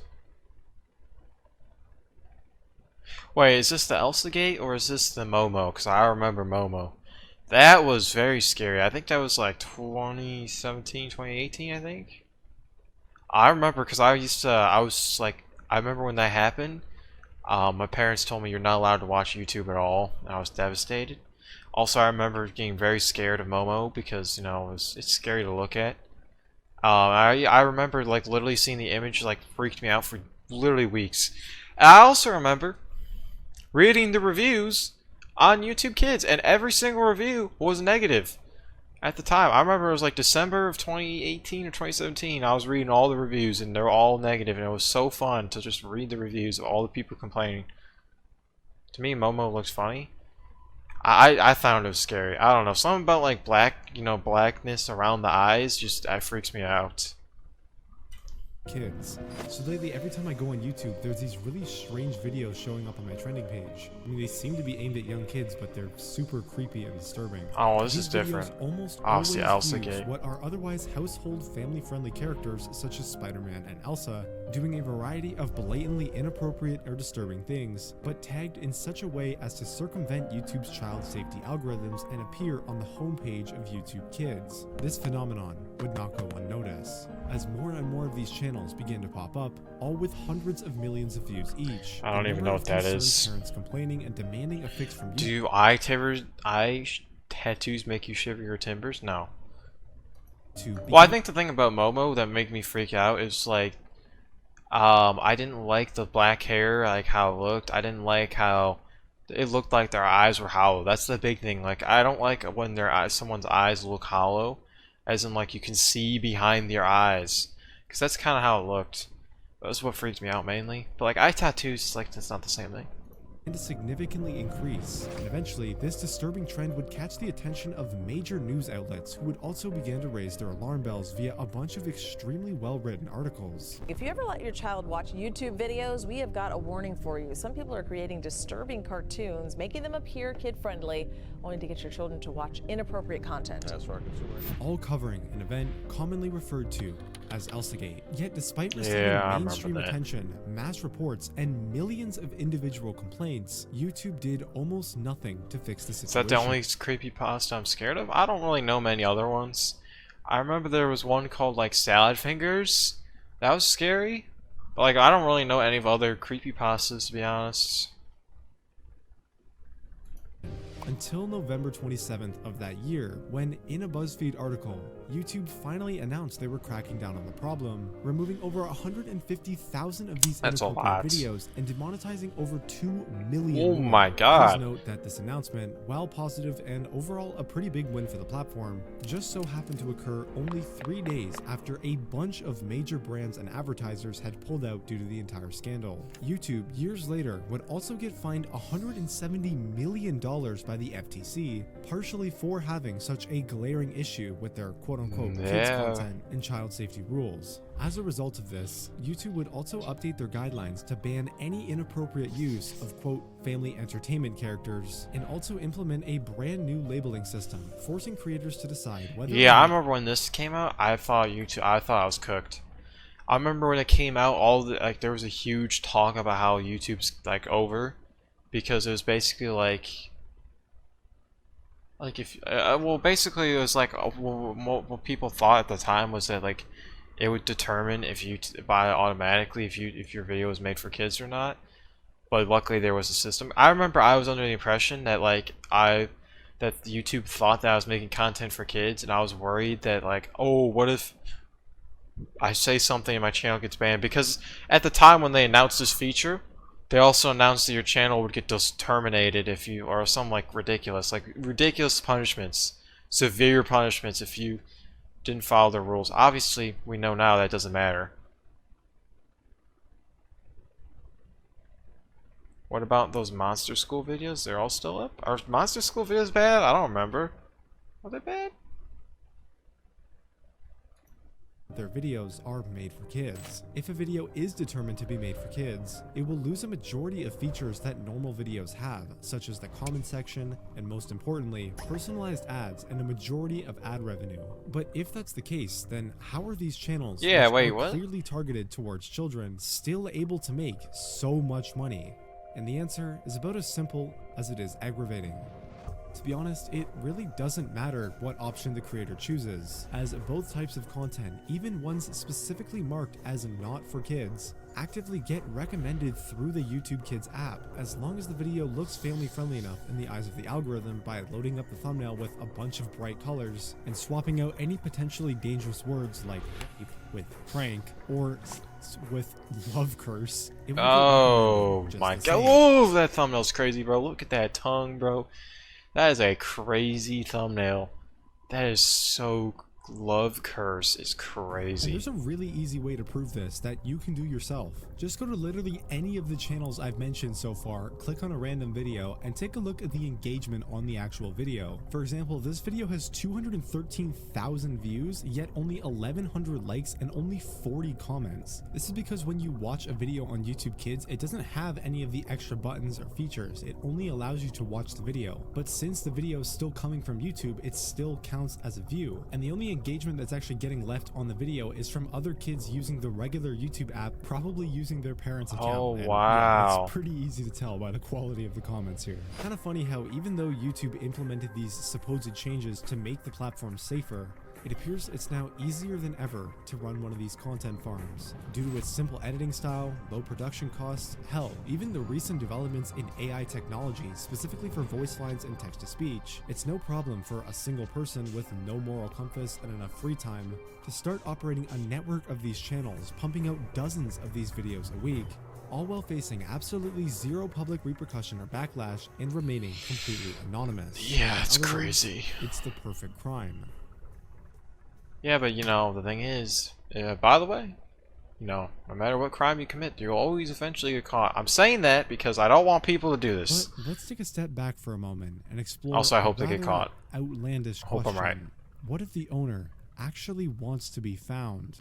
Wait, is this the Elsa Gate or is this the Momo? Because I remember Momo. That was very scary. I think that was like 2017, 2018, I think. I remember because I remember when that happened. My parents told me you're not allowed to watch YouTube at all. And I was devastated. Also, I remember getting very scared of Momo because, you know, it's scary to look at. I remember, like, literally seeing the image, like, freaked me out for literally weeks. And I also remember reading the reviews on YouTube Kids, and every single review was negative at the time. I remember it was, like, December of 2018 or 2017. I was reading all the reviews, and they were all negative, and it was so fun to just read the reviews of all the people complaining. To me, Momo looks funny. I found it was scary. I don't know. Something about, like, blackness around the eyes just freaks me out. Kids. So lately, every time I go on YouTube, there's these really strange videos showing up on my trending page. I mean, they seem to be aimed at young kids, but they're super creepy and disturbing. Oh, this These is different. videos almost Oh, see, always Elsa use Gate. what are otherwise household family-friendly characters such as Spider-Man and Elsa, doing a variety of blatantly inappropriate or disturbing things, but tagged in such a way as to circumvent YouTube's child safety algorithms and appear on the homepage of YouTube Kids. This phenomenon would not go unnoticed, as more and more of these channels begin to pop up, all with hundreds of millions of views each. I don't even know what that is. Parents complaining and demanding a fix from Do eye tattoos make you shiver your timbers? No. Well, I think the thing about Momo that made me freak out is like, I didn't like the black hair, like how it looked. I didn't like how it looked like their eyes were hollow. That's the big thing. Like, I don't like when someone's eyes look hollow, as in like you can see behind their eyes, because that's kind of how it looked. That's what freaked me out mainly. But like eye tattoos, like that's not the same thing. And to significantly increase, and eventually this disturbing trend would catch the attention of major news outlets who would also begin to raise their alarm bells via a bunch of extremely well-written articles. If you ever let your child watch YouTube videos, we have got a warning for you. Some people are creating disturbing cartoons, making them appear kid-friendly, only to get your children to watch inappropriate content. That's for our consumers. All covering an event commonly referred to as Elsagate. Yet despite receiving mainstream attention, mass reports, and millions of individual complaints, YouTube did almost nothing to fix the situation. Is that the only creepypasta I'm scared of? I don't really know many other ones. I remember there was one called like Salad Fingers. That was scary. But like I don't really know any of other creepypastas, to be honest. Until November 27th of that year, when in a BuzzFeed article, YouTube finally announced they were cracking down on the problem, removing over 150,000 of these inappropriate videos and demonetizing over 2 million. Oh my god. Please note that this announcement, while positive and overall a pretty big win for the platform, just so happened to occur only 3 days after a bunch of major brands and advertisers had pulled out due to the entire scandal. YouTube, years later, would also get fined $170 million by the FTC, partially for having such a glaring issue with their quote-unquote kids content and child safety rules. As a result of this, YouTube would also update their guidelines to ban any inappropriate use of quote family entertainment characters, and also implement a brand new labeling system, forcing creators to decide whether I remember when this came out, I thought I was cooked. I remember when it came out, there was a huge talk about how YouTube's like over, because it was basically like if well, basically it was like what people thought at the time was that like it would determine if you buy it automatically if your video was made for kids or not. But luckily there was a system. I remember I was under the impression that that YouTube thought that I was making content for kids, and I was worried that like, oh, what if I say something and my channel gets banned? Because at the time when they announced this feature, they also announced that your channel would get terminated if you, or some like ridiculous punishments, severe punishments if you didn't follow the rules. Obviously, we know now that doesn't matter. What about those Monster School videos? They're all still up? Are Monster School videos bad? I don't remember. Are they bad? Their videos are made for kids. If a video is determined to be made for kids, it will lose a majority of features that normal videos have, such as the comment section, and most importantly, personalized ads and a majority of ad revenue. But if that's the case, then how are these channels, clearly targeted towards children, still able to make so much money? And the answer is about as simple as it is aggravating. To be honest, it really doesn't matter what option the creator chooses, as both types of content, even ones specifically marked as not for kids, actively get recommended through the YouTube Kids app, as long as the video looks family friendly enough in the eyes of the algorithm by loading up the thumbnail with a bunch of bright colors and swapping out any potentially dangerous words like rape with prank or with love curse. Oh my god. Oh, that thumbnail's crazy, bro. Look at that tongue, bro. That is a crazy thumbnail. That is so glove curse is crazy. And there's a really easy way to prove this that you can do yourself. Just go to literally any of the channels I've mentioned so far, click on a random video, and take a look at the engagement on the actual video. For example, this video has 213,000 views, yet only 1,100 likes and only 40 comments. This is because when you watch a video on YouTube Kids, it doesn't have any of the extra buttons or features. It only allows you to watch the video. But since the video is still coming from YouTube, it still counts as a view. And the only engagement that's actually getting left on the video is from other kids using the regular YouTube app, probably using their parents' account. Oh, and wow. yeah, it's pretty easy to tell by the quality of the comments here. Kind of funny how even though YouTube implemented these supposed changes to make the platform safer, it appears it's now easier than ever to run one of these content farms. Due to its simple editing style, low production costs, hell, even the recent developments in AI technology specifically for voice lines and text-to-speech, it's no problem for a single person with no moral compass and enough free time to start operating a network of these channels, pumping out dozens of these videos a week, all while facing absolutely zero public repercussion or backlash and remaining completely anonymous. Yeah, it's In other words, crazy. It's the perfect crime. Yeah, but you know, the thing is, by the way, you know, no matter what crime you commit, you'll always eventually get caught. I'm saying that because I don't want people to do this. But let's take a step back for a moment and explore. Also, I hope a they get rather caught. Outlandish Hope I'm question. right. What if the owner actually wants to be found?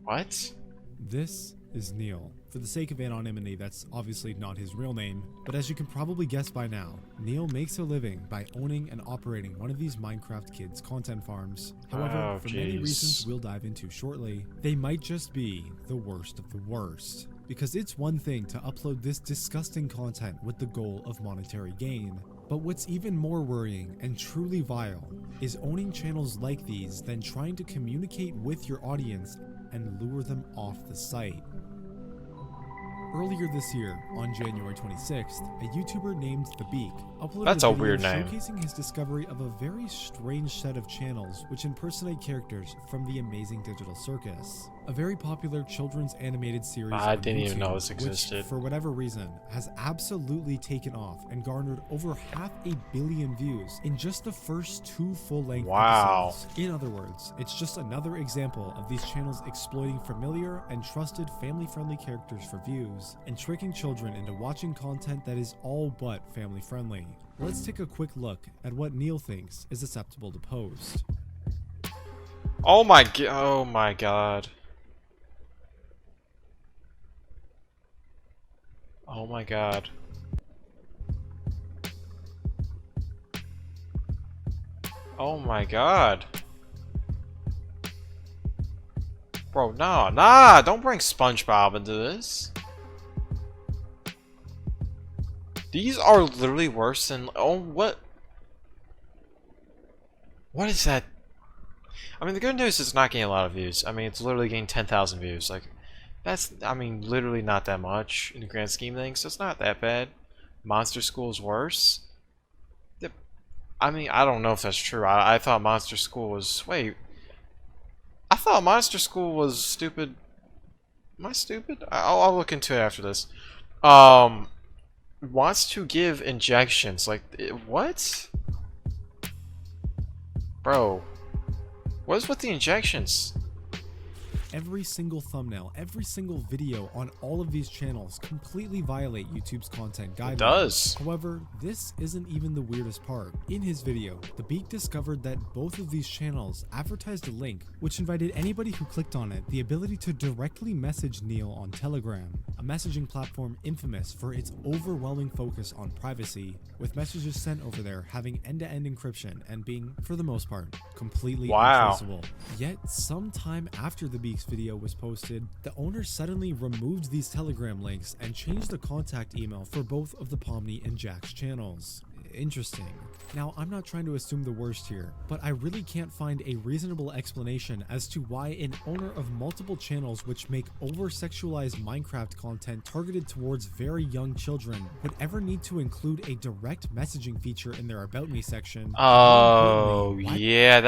What? This is Neil. For the sake of anonymity, that's obviously not his real name, but as you can probably guess by now, Neil makes a living by owning and operating one of these Minecraft Kids content farms. However, for many reasons we'll dive into shortly, they might just be the worst of the worst. Because it's one thing to upload this disgusting content with the goal of monetary gain, but what's even more worrying and truly vile is owning channels like these, then trying to communicate with your audience and lure them off the site. Earlier this year, on January 26th, a YouTuber named The Beak uploaded That's a a video weird name. showcasing his discovery of a very strange set of channels which impersonate characters from the Amazing Digital Circus, a very popular children's animated series I on didn't even YouTube, know this existed. which, for whatever reason, has absolutely taken off and garnered over 500 million views in just the first 2 full-length episodes. In other words, it's just another example of these channels exploiting familiar and trusted family-friendly characters for views and tricking children into watching content that is all but family friendly. Let's take a quick look at what Neil thinks is acceptable to post. Oh my god. Oh my god. Oh my god. Bro, nah, don't bring SpongeBob into this. These are literally worse than, oh, what is that? I mean, the good news is it's not getting a lot of views. I mean, it's literally getting 10,000 views. Like, that's, I mean, literally not that much in the grand scheme of things, so it's not that bad. Monster School is worse. I mean, I don't know if that's true. I thought Monster School was, wait. I thought Monster School was stupid. Am I stupid? I'll look into it after this. Wants to give injections. Like, what? Bro. What is with the injections? Every single thumbnail, every single video on all of these channels completely violate YouTube's content guidelines. It does. However, this isn't even the weirdest part. In his video, The Beak discovered that both of these channels advertised a link which invited anybody who clicked on it the ability to directly message Neil on Telegram, a messaging platform infamous for its overwhelming focus on privacy, with messages sent over there having end-to-end encryption and being, for the most part, completely untraceable. Yet, sometime after The Beak's video was posted, the owner suddenly removed these Telegram links and changed the contact email for both of the Pomni and Jack's channels. Interesting. Now, I'm not trying to assume the worst here, but I really can't find a reasonable explanation as to why an owner of multiple channels which make over-sexualized Minecraft content targeted towards very young children would ever need to include a direct messaging feature in their About Me section. Oh, yeah,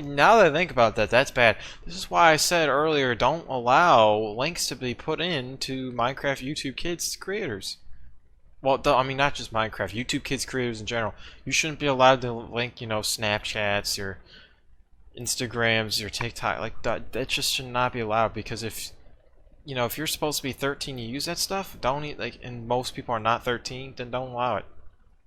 now that I think about that, that's bad. This is why I said earlier, don't allow links to be put into Minecraft YouTube Kids creators. Well, I mean, not just Minecraft, YouTube Kids creators in general. You shouldn't be allowed to link, you know, Snapchats, your Instagrams, your TikTok, like that just should not be allowed, because if you know, if you're supposed to be 13, you use that stuff, don't eat, like, and most people are not 13, then don't allow it.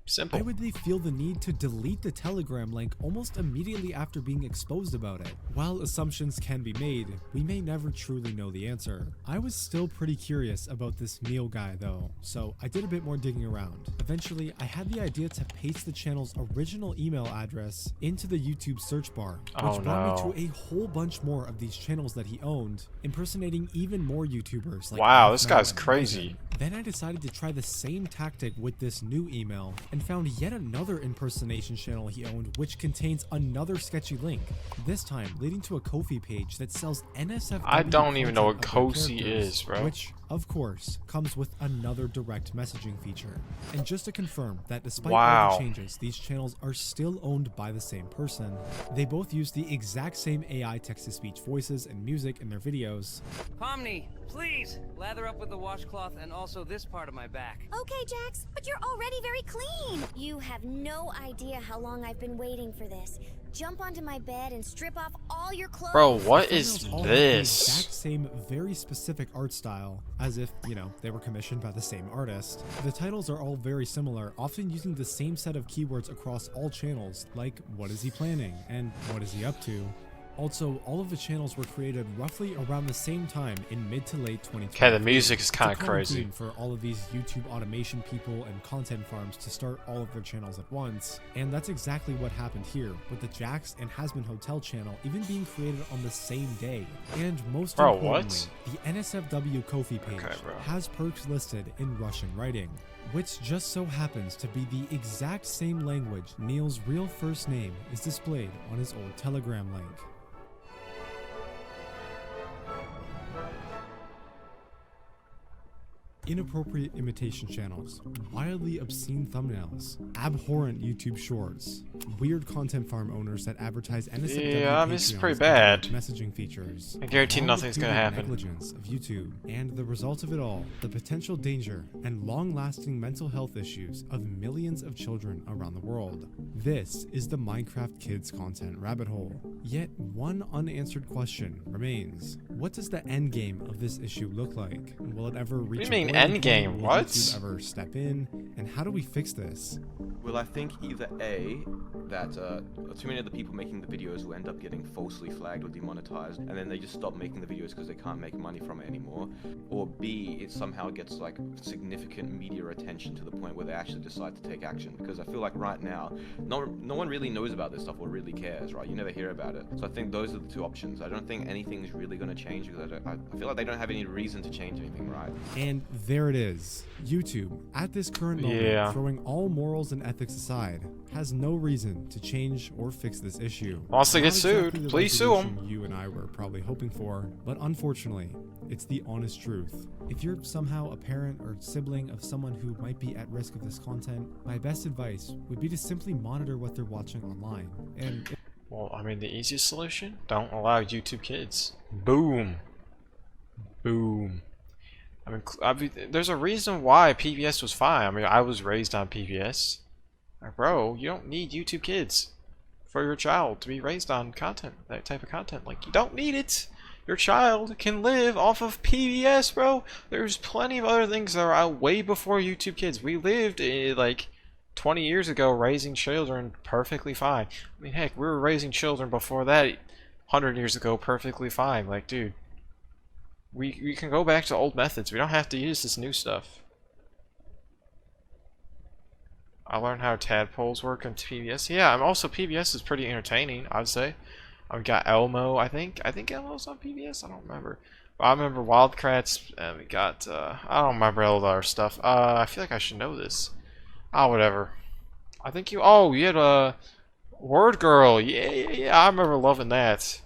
Simple. Why would they feel the need to delete the Telegram link almost immediately after being exposed about it? While assumptions can be made, we may never truly know the answer. I was still pretty curious about this Neil guy though, so I did a bit more digging around. Eventually, I had the idea to paste the channel's original email address into the YouTube search bar, which brought me to a whole bunch more of these channels that he owned, impersonating even more YouTubers like wow, this guy's crazy. Then I decided to try the same tactic with this new email and found yet another impersonation channel he owned, which contains another sketchy link, this time leading to a Ko-fi page that sells NSFW. I don't even know what Ko-fi is, bro. Which, of course, comes with another direct messaging feature. And just to confirm that despite wow. all the changes, these channels are still owned by the same person. They both use the exact same AI text-to-speech voices and music in their videos. Pomni, please lather up with the washcloth and also this part of my back. Okay, Jax, but you're already very clean. You have no idea how long I've been waiting for this. Jump onto my bed and strip off all your clothes. Bro, what is this? The exact same, very specific art style, as if, you know, they were commissioned by the same artist. The titles are all very similar, often using the same set of keywords across all channels, like what is he planning and what is he up to. Also, all of the channels were created roughly around the same time in mid to late 2020. Okay, the music is kind of crazy. For all of these YouTube automation people and content farms to start all of their channels at once, and that's exactly what happened here, with the Jax and Hasbin Hotel channel even being created on the same day. And most importantly, the NSFW Ko-fi page has perks listed in Russian writing, which just so happens to be the exact same language Neil's real first name is displayed on his old Telegram link. Inappropriate imitation channels, wildly obscene thumbnails, abhorrent YouTube shorts, weird content farm owners that advertise NSFW this is pretty bad. Messaging features. I guarantee nothing's gonna happen. Negligence of YouTube, and the result of it all, the potential danger and long-lasting mental health issues of millions of children around the world. This is the Minecraft Kids content rabbit hole. Yet one unanswered question remains: what does the end game of this issue look like? Will it ever reach? Endgame, will what? YouTube ever step in, and how do we fix this? Well, I think either A, that too many of the people making the videos will end up getting falsely flagged or demonetized, and then they just stop making the videos because they can't make money from it anymore, or B, it somehow gets like significant media attention to the point where they actually decide to take action, because I feel like right now, no one really knows about this stuff or really cares, right? You never hear about it. So I think those are the two options. I don't think anything's really going to change, because I feel like they don't have any reason to change anything, right? And there it is. YouTube, at this current moment, throwing all morals and ethics aside, has no reason to change or fix this issue. Wants to get sued, please sue him. You and I were probably hoping for, but unfortunately, it's the honest truth. If you're somehow a parent or sibling of someone who might be at risk of this content, my best advice would be to simply monitor what they're watching online. And well, I mean, the easiest solution? Don't allow YouTube Kids. Boom. Boom. I mean, there's a reason why PBS was fine. I mean, I was raised on PBS. Bro, you don't need YouTube Kids for your child to be raised on content, that type of content. Like, you don't need it. Your child can live off of PBS, bro. There's plenty of other things that are out way before YouTube Kids. We lived like 20 years ago raising children perfectly fine. I mean, heck, we were raising children before that 100 years ago perfectly fine. Like, dude. We can go back to old methods. We don't have to use this new stuff. I learned how tadpoles work on PBS. Yeah, also PBS is pretty entertaining, I'd say. I've got Elmo, I think Elmo's on PBS, I don't remember. But I remember Wildcrats, and we got, I don't remember all the other stuff. I feel like I should know this. Oh, whatever. I think you had, Word Girl. Yeah, I remember loving that.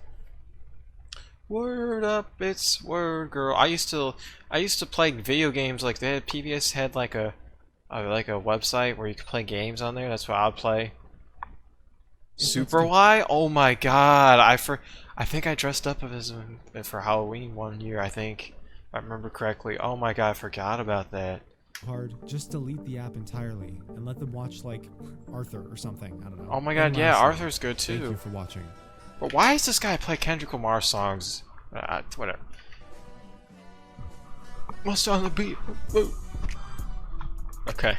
Word up, it's Word Girl. I used to play video games like that. PBS had like a website where you could play games on there. That's what I'd play. Super Y? Oh my god! I think I dressed up as for Halloween one year. I think, if I remember correctly. Oh my god, I forgot about that. Hard, just delete the app entirely and let them watch like Arthur or something. I don't know. Oh my god, yeah, Arthur's good too. Thank you for watching. But why does this guy play Kendrick Lamar songs? Whatever. What's on the beat? Woo. Okay.